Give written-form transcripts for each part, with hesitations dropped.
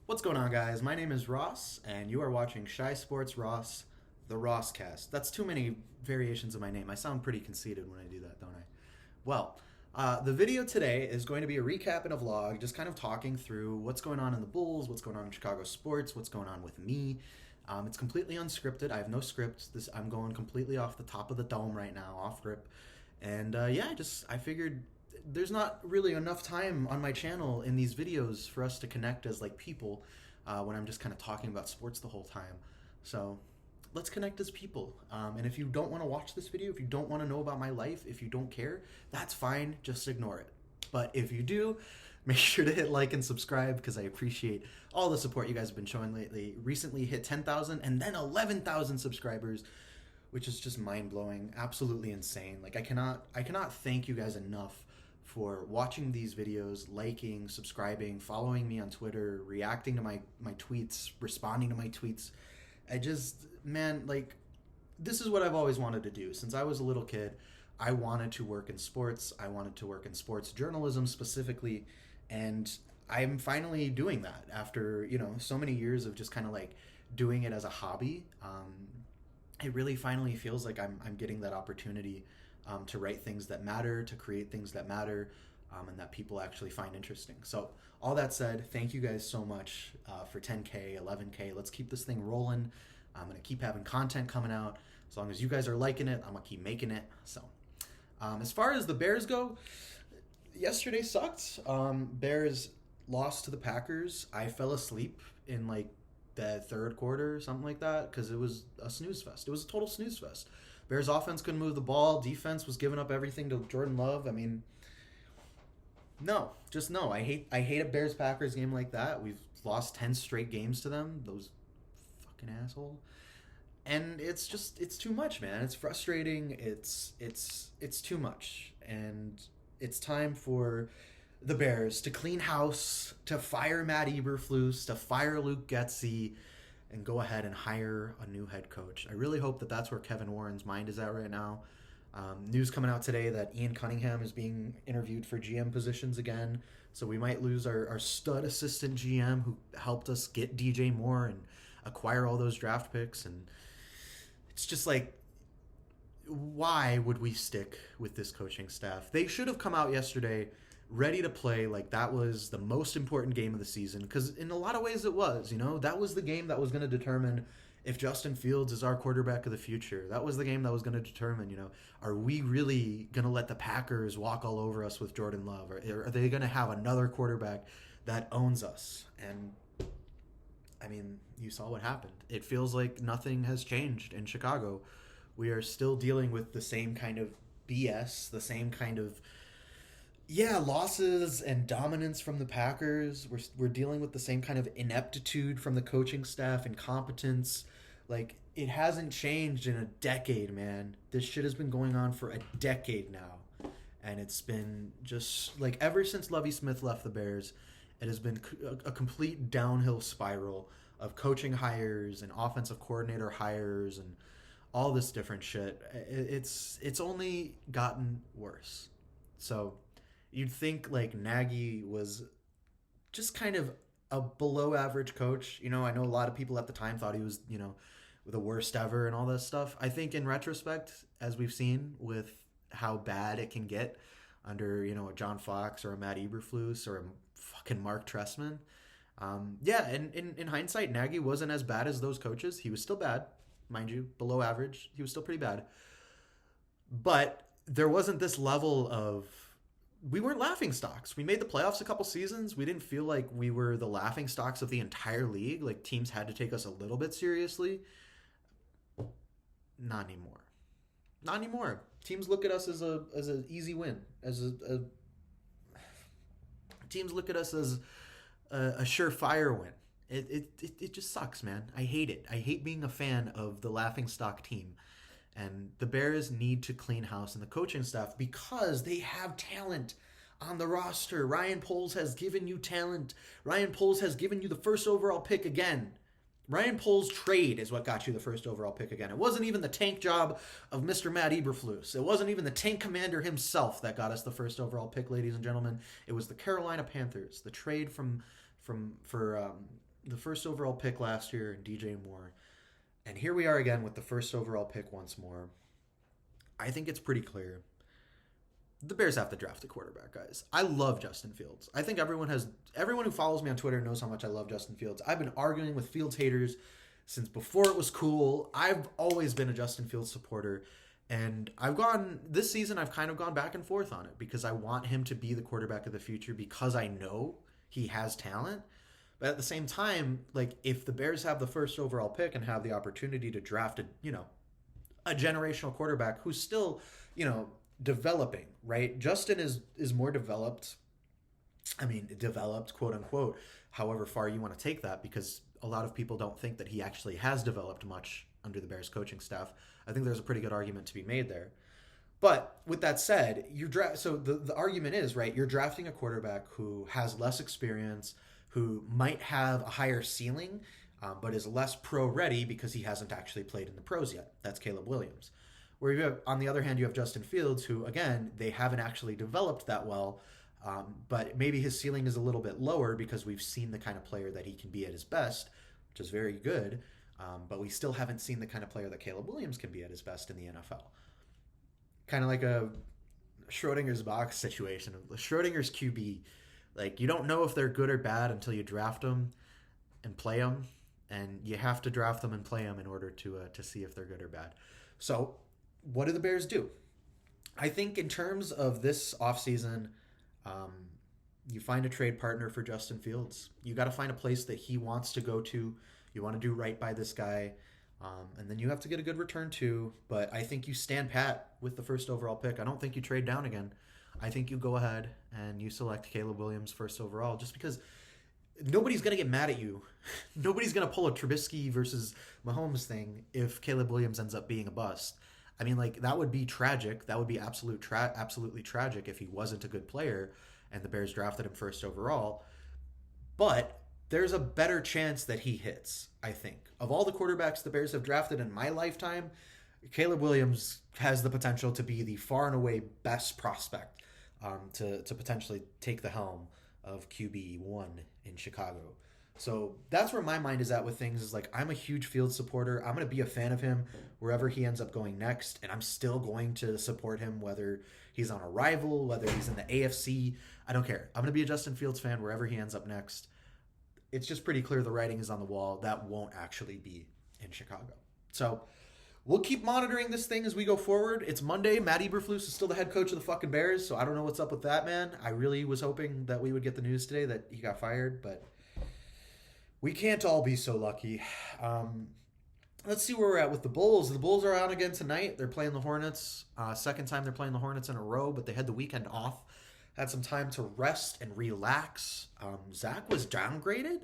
What's going on, guys? My name is Ross, and you are watching Shy Sports Ross, the ROSSCAST. That's too many variations of my name. I sound pretty conceited when I do that, don't I? Well, the video today is going to be a recap and a vlog, just kind of talking through what's going on in the Bulls, what's going on in Chicago sports, what's going on with me. It's completely unscripted. I have no script. I'm going completely off the top of the dome right now, off rip. And I figured there's not really enough time on my channel in these videos for us to connect as like people when I'm just kind of talking about sports the whole time. So let's connect as people. And if you don't want to watch this video, if you don't want to know about my life, if you don't care, that's fine. Just ignore it. But if you do, make sure to hit like and subscribe because I appreciate all the support you guys have been showing lately. Recently hit 10,000 and then 11,000 subscribers, which is just mind-blowing, absolutely insane. Like I cannot thank you guys enough for watching these videos, liking, subscribing, following me on Twitter, reacting to my tweets, responding to my tweets. This is what I've always wanted to do. Since I was a little kid, I wanted to work in sports. I wanted to work in sports journalism specifically, and I'm finally doing that after, so many years of just kind of like doing it as a hobby. It really finally feels like I'm getting that opportunity to write things that matter, to create things that matter, and that people actually find interesting. So all that said, thank you guys so much for 10K, 11K. Let's keep this thing rolling. I'm going to keep having content coming out. As long as you guys are liking it, I'm going to keep making it. So as far as the Bears go, yesterday sucked. Bears lost to the Packers. I fell asleep in like the third quarter or something like that because it was a snooze fest. It was a total snooze fest. Bears offense couldn't move the ball. Defense was giving up everything to Jordan Love. I mean, no, just no. I hate a Bears Packers game like that. We've lost 10 straight games to them. Those fucking asshole. And it's too much, man. It's frustrating. It's too much. And it's time for the Bears to clean house, to fire Matt Eberflus, to fire Luke Getsy, and go ahead and hire a new head coach. I really hope that that's where Kevin Warren's mind is at right now. News coming out today that Ian Cunningham is being interviewed for GM positions again. So we might lose our stud assistant GM who helped us get DJ Moore and acquire all those draft picks. And it's just like, why would we stick with this coaching staff? They should have come out yesterday ready to play like that was the most important game of the season, because in a lot of ways it was. That was the game that was going to determine if Justin Fields is our quarterback of the future. That was the game that was going to determine, are we really going to let the Packers walk all over us with Jordan Love, or are they going to have another quarterback that owns us? And I mean, you saw what happened. It feels like nothing has changed in Chicago. We are still dealing with the same kind of BS, the same kind of losses and dominance from the Packers. We're dealing with the same kind of ineptitude from the coaching staff, incompetence. Like, it hasn't changed in a decade, man. This shit has been going on for a decade now. And it's been just, like, ever since Lovie Smith left the Bears, it has been a complete downhill spiral of coaching hires and offensive coordinator hires and all this different shit. It's only gotten worse. So you'd think like Nagy was just kind of a below average coach. I know a lot of people at the time thought he was, the worst ever and all this stuff. I think in retrospect, as we've seen with how bad it can get under, a John Fox or a Matt Eberflus or a fucking Mark Trestman. In hindsight, Nagy wasn't as bad as those coaches. He was still bad, mind you, below average. He was still pretty bad. But there wasn't this level of, we weren't laughing stocks. We made the playoffs a couple seasons. We didn't feel like we were the laughing stocks of the entire league. Like, teams had to take us a little bit seriously. Not anymore. Not anymore. Teams look at us as an easy win. Teams look at us as a surefire win. It just sucks, man. I hate it. I hate being a fan of the laughingstock team. And the Bears need to clean house in the coaching staff because they have talent on the roster. Ryan Poles has given you talent. Ryan Poles has given you the first overall pick again. Ryan Poles' trade is what got you the first overall pick again. It wasn't even the tank job of Mr. Matt Eberflus. It wasn't even the tank commander himself that got us the first overall pick, ladies and gentlemen. It was the Carolina Panthers. The trade for the first overall pick last year and DJ Moore. And here we are again with the first overall pick once more. I think it's pretty clear. The Bears have to draft a quarterback, guys. I love Justin Fields. I think everyone who follows me on Twitter knows how much I love Justin Fields. I've been arguing with Fields haters since before it was cool. I've always been a Justin Fields supporter. And this season, I've kind of gone back and forth on it because I want him to be the quarterback of the future because I know he has talent. But at the same time, like, if the Bears have the first overall pick and have the opportunity to draft a generational quarterback who's still, developing, right? Justin is more developed. I mean, developed, quote unquote, however far you want to take that, because a lot of people don't think that he actually has developed much under the Bears coaching staff. I think there's a pretty good argument to be made there. But with that said, so the argument is, right, you're drafting a quarterback who has less experience, who might have a higher ceiling, but is less pro ready because he hasn't actually played in the pros yet. That's Caleb Williams. Where on the other hand, you have Justin Fields, who, again, they haven't actually developed that well, but maybe his ceiling is a little bit lower because we've seen the kind of player that he can be at his best, which is very good, but we still haven't seen the kind of player that Caleb Williams can be at his best in the NFL. Kind of like a Schrodinger's box situation, Schrodinger's QB. Like, you don't know if they're good or bad until you draft them and play them, and you have to draft them and play them in order to see if they're good or bad. So what do the Bears do? I think in terms of this offseason, you find a trade partner for Justin Fields. You got to find a place that he wants to go to. You want to do right by this guy. And then you have to get a good return too. But I think you stand pat with the first overall pick. I don't think you trade down again. I think you go ahead and you select Caleb Williams first overall, just because nobody's going to get mad at you. Nobody's going to pull a Trubisky versus Mahomes thing if Caleb Williams ends up being a bust. I mean, like, that would be tragic. That would be absolutely tragic if he wasn't a good player and the Bears drafted him first overall. But there's a better chance that he hits, I think. Of all the quarterbacks the Bears have drafted in my lifetime, Caleb Williams has the potential to be the far and away best prospect to potentially take the helm of QB1 in Chicago. So that's where my mind is at with things, is like, I'm a huge Fields supporter. I'm going to be a fan of him wherever he ends up going next, and I'm still going to support him whether he's on a rival, whether he's in the AFC. I don't care. I'm going to be a Justin Fields fan wherever he ends up next. It's just pretty clear the writing is on the wall. That won't actually be in Chicago. So we'll keep monitoring this thing as we go forward. It's Monday. Matt Eberflus is still the head coach of the fucking Bears, so I don't know what's up with that, man. I really was hoping that we would get the news today that he got fired, but we can't all be so lucky. Let's see where we're at with the Bulls. The Bulls are out again tonight. They're playing the Hornets. Second time they're playing the Hornets in a row, but they had the weekend off. Had some time to rest and relax. Zach was downgraded.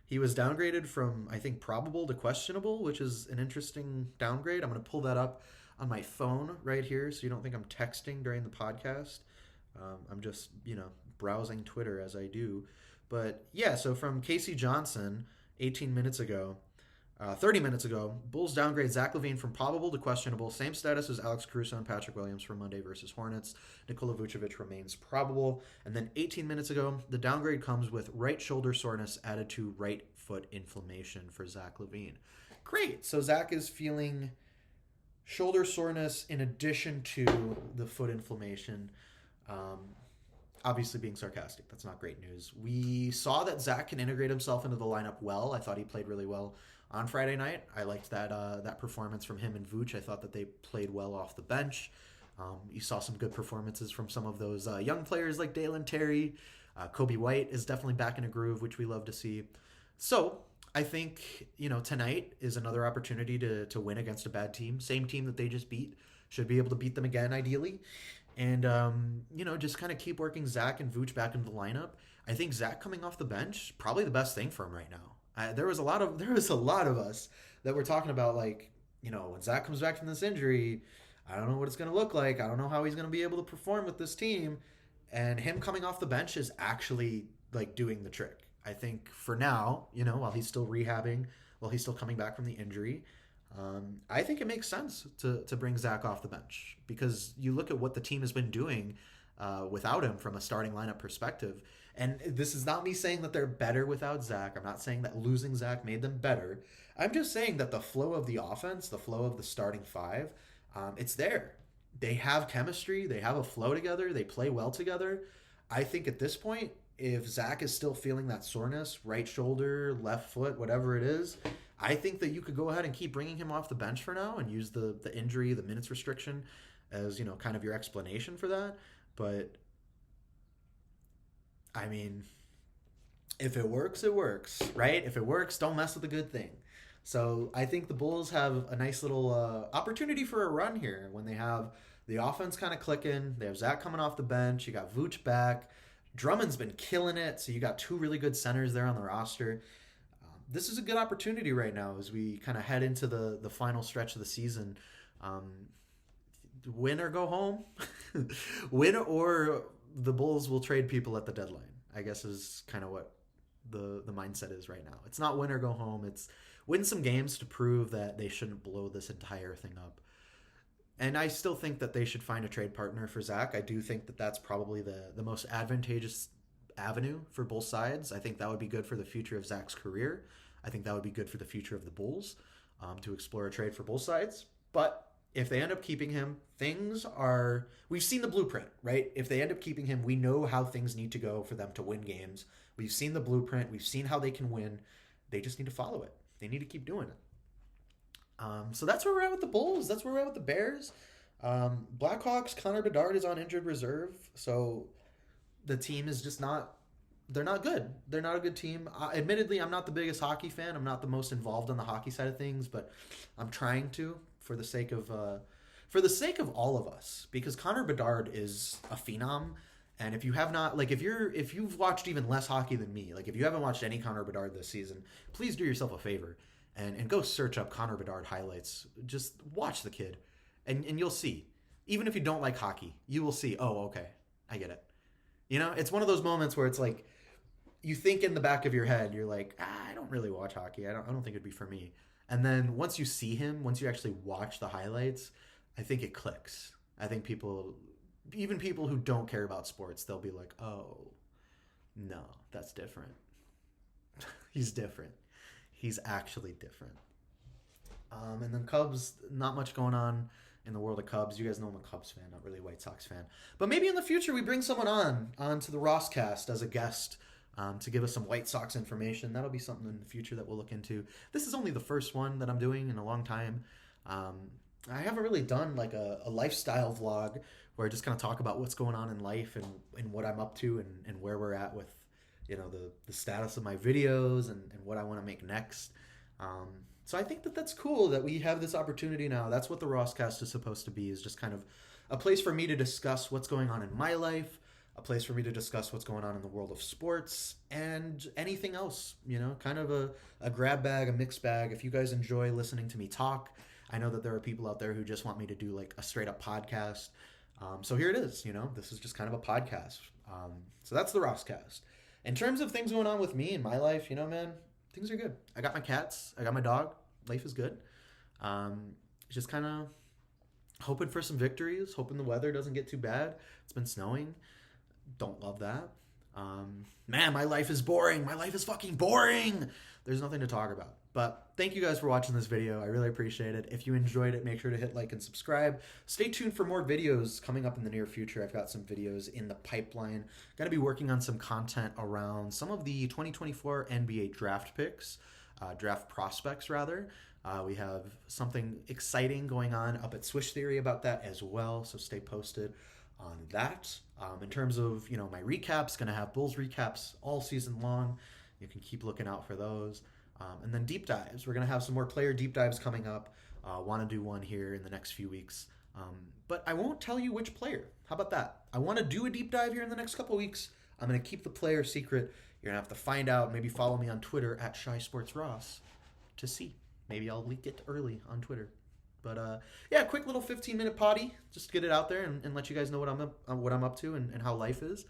He was downgraded from, I think, probable to questionable, which is an interesting downgrade. I'm going to pull that up on my phone right here so you don't think I'm texting during the podcast. I'm just, browsing Twitter as I do. But yeah, so from Casey Johnson, 30 minutes ago, Bulls downgrade Zach LaVine from probable to questionable. Same status as Alex Caruso and Patrick Williams for Monday versus Hornets. Nikola Vucevic remains probable. And then 18 minutes ago, the downgrade comes with right shoulder soreness added to right foot inflammation for Zach LaVine. Great. So Zach is feeling shoulder soreness in addition to the foot inflammation. Obviously being sarcastic. That's not great news. We saw that Zach can integrate himself into the lineup well. I thought he played really well on Friday night. I liked that performance from him and Vooch. I thought that they played well off the bench. You saw some good performances from some of those young players like Dalen Terry. Kobe White is definitely back in a groove, which we love to see. So I think, tonight is another opportunity to win against a bad team. Same team that they just beat. Should be able to beat them again, ideally. And, just kind of keep working Zach and Vooch back into the lineup. I think Zach coming off the bench, probably the best thing for him right now. There was a lot of us that were talking about, like, when Zach comes back from this injury, I don't know what it's going to look like. I don't know how he's going to be able to perform with this team. And him coming off the bench is actually, like, doing the trick. I think for now, while he's still rehabbing, while he's still coming back from the injury, I think it makes sense to bring Zach off the bench, because you look at what the team has been doing without him from a starting lineup perspective. And this is not me saying that they're better without Zach. I'm not saying that losing Zach made them better. I'm just saying that the flow of the offense, the flow of the starting five, it's there. They have chemistry. They have a flow together. They play well together. I think at this point, if Zach is still feeling that soreness, right shoulder, left foot, whatever it is, I think that you could go ahead and keep bringing him off the bench for now and use the injury, the minutes restriction as, kind of your explanation for that. But I mean, if it works, it works, right? If it works, don't mess with a good thing. So I think the Bulls have a nice little opportunity for a run here when they have the offense kind of clicking. They have Zach coming off the bench. You got Vooch back. Drummond's been killing it. So you got two really good centers there on the roster. This is a good opportunity right now as we kind of head into the final stretch of the season. Win or go home. Win or the Bulls will trade people at the deadline, I guess is kind of what the mindset is right now. It's not win or go home. It's win some games to prove that they shouldn't blow this entire thing up. And I still think that they should find a trade partner for Zach. I do think that that's probably the most advantageous avenue for both sides. I think that would be good for the future of Zach's career. I think that would be good for the future of the Bulls to explore a trade for both sides. But if they end up keeping him, we've seen the blueprint, right? If they end up keeping him, we know how things need to go for them to win games. We've seen the blueprint. We've seen how they can win. They just need to follow it. They need to keep doing it. So that's where we're at with the Bulls. That's where we're at with the Bears. Blackhawks, Connor Bedard is on injured reserve. So the team is just they're not good. They're not a good team. Admittedly, I'm not the biggest hockey fan. I'm not the most involved on the hockey side of things, but I'm trying to for the sake of all of us, because Connor Bedard is a phenom. And if you have not, if you've watched even less hockey than me, if you haven't watched any Connor Bedard this season, please do yourself a favor and go search up Connor Bedard highlights. Just watch the kid and you'll see. Even if you don't like hockey, you will see, oh, okay, I get it. It's one of those moments where it's like, you think in the back of your head, you're like, I don't really watch hockey. I don't think it'd be for me. And then once you see him, once you actually watch the highlights, I think it clicks. I think even people who don't care about sports, they'll be like, oh, no, that's different. He's different. He's actually different. And then Cubs, not much going on in the world of Cubs. You guys know I'm a Cubs fan, not really a White Sox fan. But maybe in the future we bring someone on to the ROSSCAST as a guest to give us some White Sox information. That'll be something in the future that we'll look into. This is only the first one that I'm doing in a long time. I haven't really done a lifestyle vlog where I just kind of talk about what's going on in life and what I'm up to and where we're at with the status of my videos and what I want to make next. So I think that's cool that we have this opportunity now. That's what the ROSSCAST is supposed to be, is just kind of a place for me to discuss what's going on in my life, a place for me to discuss what's going on in the world of sports and anything else, kind of a grab bag, a mixed bag. If you guys enjoy listening to me talk, I know that there are people out there who just want me to do a straight up podcast. So here it is, this is just kind of a podcast. So that's the ROSSCAST. In terms of things going on with me in my life, man, things are good. I got my cats. I got my dog. Life is good. Just kind of hoping for some victories, hoping the weather doesn't get too bad. It's been snowing. Don't love that. Man, my life is boring. My life is fucking boring. There's nothing to talk about. But thank you guys for watching this video. I really appreciate it. If you enjoyed it, make sure to hit like and subscribe. Stay tuned for more videos coming up in the near future. I've got some videos in the pipeline. Going to be working on some content around some of the 2024 NBA draft picks, draft prospects rather. We have something exciting going on up at Swish Theory about that as well, so stay posted on that. In terms of my recaps, going to have Bulls recaps all season long. You can keep looking out for those. And then deep dives. We're going to have some more player deep dives coming up. Want to do one here in the next few weeks. But I won't tell you which player. How about that? I want to do a deep dive here in the next couple weeks. I'm going to keep the player secret. You're going to have to find out. Maybe follow me on Twitter at ShySportsRoss to see. Maybe I'll leak it early on Twitter. But yeah, quick little 15-minute potty. Just get it out there and let you guys know what I'm up to and how life is.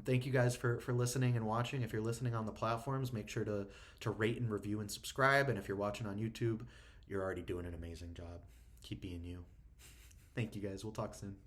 Thank you guys for listening and watching. If you're listening on the platforms, make sure to rate and review and subscribe. And if you're watching on YouTube, you're already doing an amazing job. Keep being you. Thank you guys. We'll talk soon.